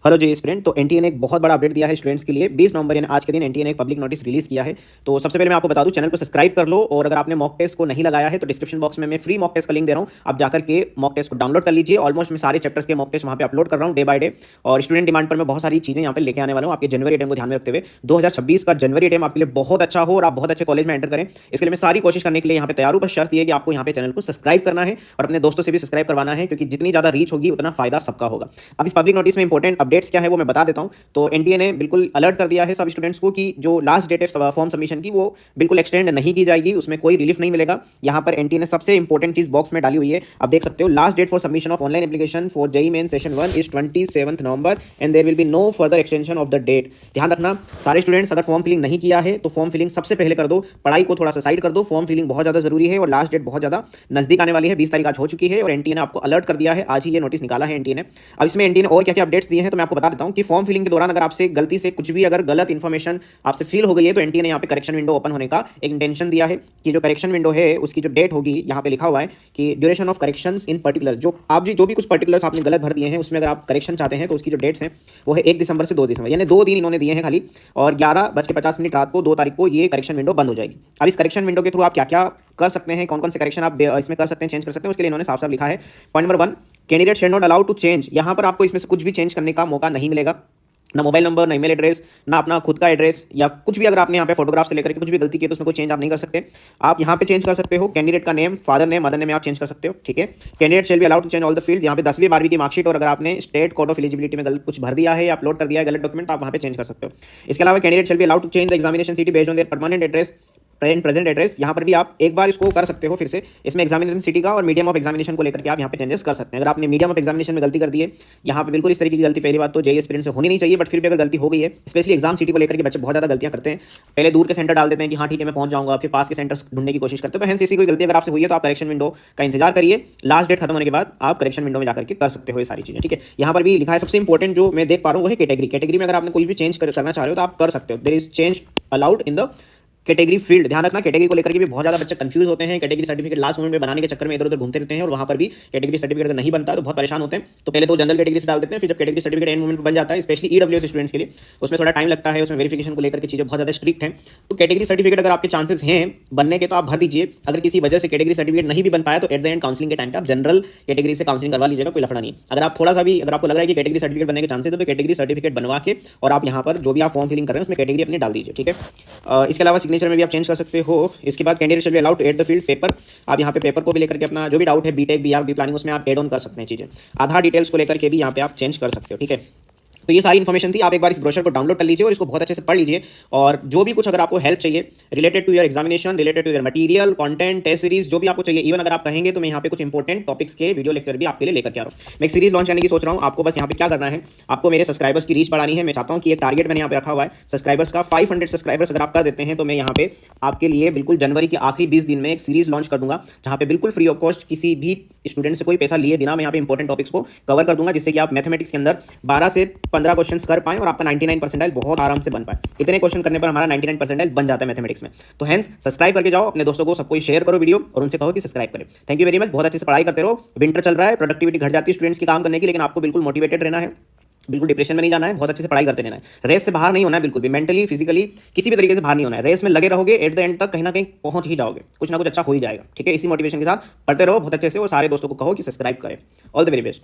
Hello जी student. तो NTA ने एक बहुत बड़ा अपडेट दिया है स्टूडेंट्स के लिए। 20 नवंबर यानी आज के दिन एनटीए ने एक पब्लिक नोटिस रिलीज किया है। तो सबसे पहले मैं आपको बता दूं, चैनल को सब्सक्राइब कर लो, और अगर आपने मॉक टेस्ट को नहीं लगाया है तो डिस्क्रिप्शन बॉक्स में मैं फ्री मॉक टेस्ट का लिंक दे रहा हूं, आप जाकर के मॉक टेस्ट को डाउनलोड कर लीजिए। ऑलमोस्ट मैं सारे चैप्टर्स के मॉक टेस्ट वहां पे अपलोड कर रहा हूं डे बाय डे, और स्टूडेंट डिमांड पर मैं बहुत सारी चीजें यहाँ पे लेके आने वाला हूँ आपके जनवरी अटेम्प्ट को ध्यान में रखते हुए। 2026 का जनवरी अटेम्प्ट आपके लिए बहुत अच्छा हो और आप बहुत अच्छे कॉलेज में एंटर करें, इसके लिए मैं सारी कोशिश करने के लिए यहाँ पे तैयार हूं। बस शर्त ये है कि आपको यहाँ पे चैनल को सब्सक्राइब करना है और अपने दोस्तों से भी सब्सक्राइब करवाना है, क्योंकि जितनी ज्यादा रीच होगी उतना फायदा सबका होगा। अब इस पब्लिक नोटिस में इंपॉर्टेंट अपडेट्स क्या है वो मैं बता देता हूं। तो एनटीए ने बिल्कुल अलर्ट कर दिया है सब स्टूडेंट्स को कि जो लास्ट डेट है फॉर्म सबमिशन की वो बिल्कुल एक्सटेंड नहीं की जाएगी, उसमें कोई रिलीफ नहीं मिलेगा। यहाँ पर एनटीए ने सबसे इंपॉर्टेंट चीज बॉक्स में डाली हुई है, आप देख सकते हो। Last date for submission of online application for JEE main session 1 is 27 November and there will be no further extension of the date. ध्यान रखना सारे स्टूडेंट्स, अगर फॉर्म फिलिंग नहीं किया है तो फॉर्म फिलिंग सबसे पहले कर दो, पढ़ाई को थोड़ा सा साइड कर दो। फॉर्म फिलिंग बहुत ज्यादा जरूरी है और लास्ट डेट बहुत ज्यादा नजदीक आने वाली है, 20 तारीख आज हो चुकी है और एनटीए ने आपको अलर्ट कर दिया है, आज ही ये नोटिस निकाला है एनटीए ने। अब इसमें एनटीए ने और क्या क्या अपडेट्स दिए हैं तो मैं आपको बता देता हूं कि फॉर्म फिलिंग के दौरान अगर आपसे गलती से कुछ भी अगर गलत इन्फॉर्मेशन आपसे फील हो गई है तो एनटीए ने यहाँ पे करेक्शन विंडो ओपन होने का एक इंटेंशन दिया है कि जो करेक्शन विंडो है उसकी जो डेट होगी, यहाँ पे लिखा हुआ है कि duration of corrections in particular, जो भी कुछ पर्टिकुलर्स आपने गलत भर दिए हैं उसमें अगर आप करेक्शन चाहते हैं तो उसकी जो डेट्स हैं वो है 1 दिसंबर से 2 दिसंबर, यानी 2 दिन इन्होंने दिए हैं खाली, और 11:50 रात को 2 तारीख को ये करेक्शन विंडो बंद हो जाएगी। अब इस करेक्शन विंडो के थ्रू आप क्या क्या कर सकते हैं, कौन कौन से करेक्शन आप इसमें कर सकते हैं, चेंज कर सकते हैं, उसके लिए इन्होंने साफ साफ लिखा है। Point number 1, candidate shall not allowed to change. यहाँ पर आपको इसमें से कुछ भी चेंज करने का मौका नहीं मिलेगा, ना मोबाइल नंबर, ना ईमेल एड्रेस, ना अपना खुद का एड्रेस, या कुछ भी अगर आपने यहाँ पे फोटोग्राफ से लेकर के कुछ भी गलती की तो उसमें कोई चेंज आप नहीं कर सकते। आप यहाँ पे चेंज कर सकते हो कैंडिडेट का name, father name, mother name आप चेंज कर सकते हो, ठीक है। Candidate shall be allowed to change all the field. यहाँ पे 10वीं 12वीं की मार्कशीट और अगर आपने स्टेट कोड ऑफ एलिजिबिलिटी में गलत कुछ भर दिया है या अपलोड कर दिया है गलत डॉक्यूमेंट, आप वहाँ पे चेंज कर सकते हो। इसके अलावा candidate shall be allowed to change the examination city based on their permanent address, present address. यहाँ पर भी आप एक बार इसको कर सकते हो फिर से, इसमें एग्जामिनेशन सिटी का और मीडियम ऑफ एग्जामिनेशन को लेकर के आप यहाँ पे चेंजेस कर सकते हैं। अगर आपने मीडियम ऑफ एग्जामिनेशन में गलती कर दी है, यहाँ पे बिल्कुल इस तरीके की गलती पहली बात तो जेईई एस्पिरेंट से होनी नहीं चाहिए, बट फिर भी अगर गलती हो गई है, स्पेशली एग्जाम सिटी को लेकर के बच्चे बहुत ज़्यादा गलतियाँ करते हैं। पहले दूर के सेंटर डाल देते हैं कि हाँ ठीक है मैं पहुंच जाऊंगा, फिर पास के सेंटर्स ढूंढने की कोशिश करते हैं। तो हैंस ऐसी कोई गलती अगर आपसे हुई है तो आप करेक्शन विंडो का इंतजार करिए, लास्ट डेट खत्म होने के बाद आप करेक्शन विंडो में जाकर के कर सकते हो ये सारी चीज़ें, ठीक है। यहाँ पर भी लिखा है सबसे इंपॉर्टेंट जो मैं देख पा रहा हूँ वो है कैटेगरी में अगर आपने कोई भी चेंज करना चाह रहे हो तो आप कर सकते हो। There is change allowed in the category field. ध्यान रखना कैटेगरी को लेकर के भी बहुत ज्यादा बच्चे कंफ्यूज होते हैं, कैटेगरी सर्टिफिकेट लास्ट मोमेंट में बनाने के चक्कर में इधर उधर घूमते रहते हैं और वहां पर भी कैटेगरी सर्टिफिकेट अगर नहीं बनता तो बहुत परेशान होते हैं। तो पहले तो जनरल कैटेगरी से डाल देते हैं, फिर जब कैटेगरी सर्टिफिकेट एंड मोमेंट बन जाता है, स्पेशली ईडब्ल्यूएस स्टूडेंट्स के लिए उसमें थोड़ा टाइम लगता है, उसमें वेरिफिकेशन को लेकर के चीजें बहुत ज्यादा स्ट्रिक्ट हैं। तो कैटेगरी सर्टिफिकेट अगर आपके चांसेस हैं बनने के तो आप भर दीजिए। अगर किसी वजह से कैटेगरी सर्टिफिकेट नहीं भी बन पाया तो एट द एंड काउंसलिंग के टाइम पे आप जनरल कैटेगरी से काउंसलिंग करवा लीजिएगा, कोई लफड़ा नहीं। अगर आप थोड़ा सा भी अगर आपको लग रहा है कि कैटेगरी सर्टिफिकेट बनने के चांसेस है तो कैटेगरी सर्टिफिकेट बनवा के और आप यहाँ पर जो भी आप फॉर्म फिलिंग कर रहे हैं उसमें कैटेगरी अपनी डाल दीजिए, ठीक है। इसके अलावा सिग्नेचर में भी आप चेंज कर सकते हो। इसके बाद candidate shall be allowed to add the field paper. आप यहाँ पे पेपर को भी लेकर के अपना जो भी डाउट है बीटेक बीआर बी प्लानिंग उसमें आप एड ऑन कर सकते हैं चीजें। आधार डिटेल्स को लेकर के भी यहाँ पे आप चेंज कर सकते हो, ठीक है। तो ये सारी इन्फॉर्मेशन थी, आप एक बार इस ब्रोशर को डाउनलोड कर लीजिए और इसको बहुत अच्छे से पढ़ लीजिए। और जो भी कुछ अगर आपको हेल्प चाहिए related to your examination, related to your material, content, test series, जो भी आपको चाहिए, इवन अगर आप कहेंगे तो मैं यहाँ पे कुछ इंपॉर्टेंट टॉपिक्स के वीडियो लेक्चर भी आपके लिए लेकर के आ रहा हूँ। मैं एक सीरीज लॉन्च करने की सोच रहा हूँ। आपको बस यहाँ पे क्या करना है, आपको मेरे सब्सक्राइबर्स की रीच बढ़ानी है। मैं चाहता हूँ कि एक टारगेट मैंने यहाँ पे रखा हुआ है सब्सक्राइबर्स का, 500 सब्सक्राइबर्स अगर आप कर देते हैं तो मैं यहाँ पे आपके लिए बिल्कुल जनवरी के आखिरी 20 दिन में एक सीरीज लॉन्च कर दूंगा, जहाँ पे बिल्कुल फ्री ऑफ कॉस्ट किसी भी स्टूडेंट से कोई पैसा लिए बिना मैं यहाँ पे इंपॉर्टेंट टॉपिक्स को कवर कर दूंगा, जिससे कि आप मैथमेटिक्स के अंदर 12 से 15 क्वेश्चन कर पाएं और आपका 99 परसेंटाइल बहुत आराम से बन पाए। इतने क्वेश्चन करने पर हमारा 99 परसेंटाइल बन जाता है मैथमेटिक्स में। तो हैंस सब्सक्राइब करके जाओ, अपने दोस्तों को सबको शेयर करो वीडियो और उनसे कहो कि सब्सक्राइब करें। थैंक यू वेरी मच, बहुत अच्छे से पढ़ाई करते रहो। विंटर चल रहा है, प्रोडक्टिविटी घट जाती है स्टूडेंट्स की काम करने की, लेकिन आपको बिल्कुल मोटिवेटेड रहना है, बिल्कुल डिप्रेशन में नहीं जाना है, बहुत अच्छे से पढ़ाई करते रहना है। रेस से बाहर नहीं होना है, बिल्कुल भी मेंटली फिजिकली किसी भी तरीके से बाहर नहीं होना है। रेस में लगे रहोगे, एट द एंड तक कहीं ना कहीं पहुंच ही जाओगे, कुछ ना कुछ अच्छा हो ही जाएगा, ठीक है। इसी मोटिवेशन के साथ पढ़ते रहो बहुत अच्छे से और सारे दोस्तों को कहो कि सब्सक्राइब करें। All the very best.